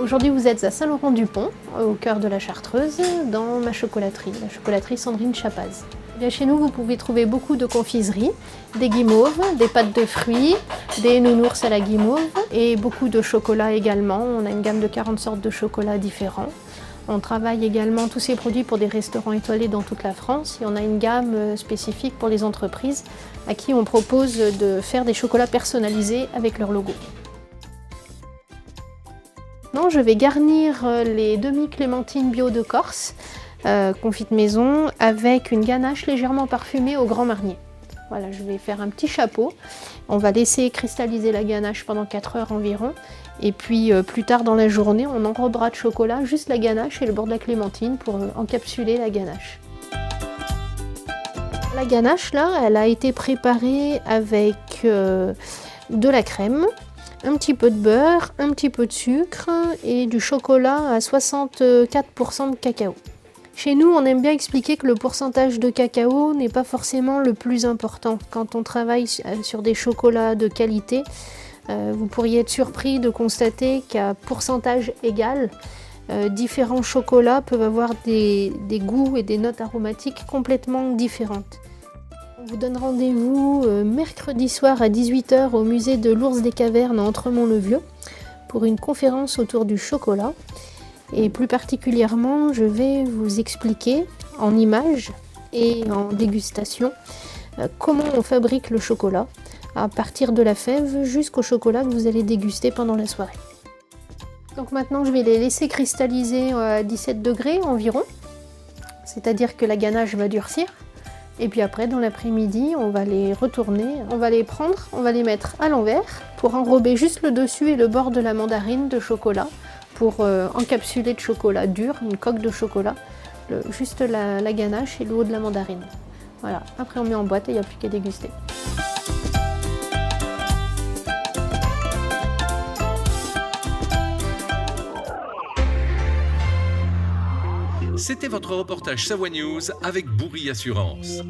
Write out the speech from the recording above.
Aujourd'hui, vous êtes à Saint-Laurent-du-Pont, au cœur de la Chartreuse, dans ma chocolaterie, la chocolaterie Sandrine Chapaz. Bien, chez nous, vous pouvez trouver beaucoup de confiseries, des guimauves, des pâtes de fruits, des nounours à la guimauve et beaucoup de chocolat également. On a une gamme de 40 sortes de chocolats différents. On travaille également tous ces produits pour des restaurants étoilés dans toute la France et on a une gamme spécifique pour les entreprises à qui on propose de faire des chocolats personnalisés avec leur logo. Non, je vais garnir les demi-clémentines bio de Corse, confites maison, avec une ganache légèrement parfumée au Grand Marnier. Voilà, je vais faire un petit chapeau. On va laisser cristalliser la ganache pendant 4 heures environ. Et puis plus tard dans la journée, on enrobera de chocolat juste la ganache et le bord de la clémentine pour encapsuler la ganache. La ganache, là, elle a été préparée avec de la crème, un petit peu de beurre, un petit peu de sucre et du chocolat à 64% de cacao. Chez nous, on aime bien expliquer que le pourcentage de cacao n'est pas forcément le plus important. Quand on travaille sur des chocolats de qualité, vous pourriez être surpris de constater qu'à pourcentage égal, différents chocolats peuvent avoir des goûts et des notes aromatiques complètement différentes. On vous donne rendez-vous mercredi soir à 18 h au musée de l'Ours des Cavernes à Entremont-le-Vieux pour une conférence autour du chocolat. Et plus particulièrement, je vais vous expliquer en images et en dégustation comment on fabrique le chocolat à partir de la fève jusqu'au chocolat que vous allez déguster pendant la soirée. Donc maintenant, je vais les laisser cristalliser à 17 degrés environ, c'est-à-dire que la ganache va durcir. Et puis après, dans l'après-midi, on va les retourner, on va les prendre, on va les mettre à l'envers pour enrober juste le dessus et le bord de la mandarine de chocolat pour encapsuler de chocolat dur, une coque de chocolat, juste la ganache et le haut de la mandarine. Voilà, après on met en boîte et il n'y a plus qu'à déguster. C'était votre reportage Savoie News avec Bourri Assurance.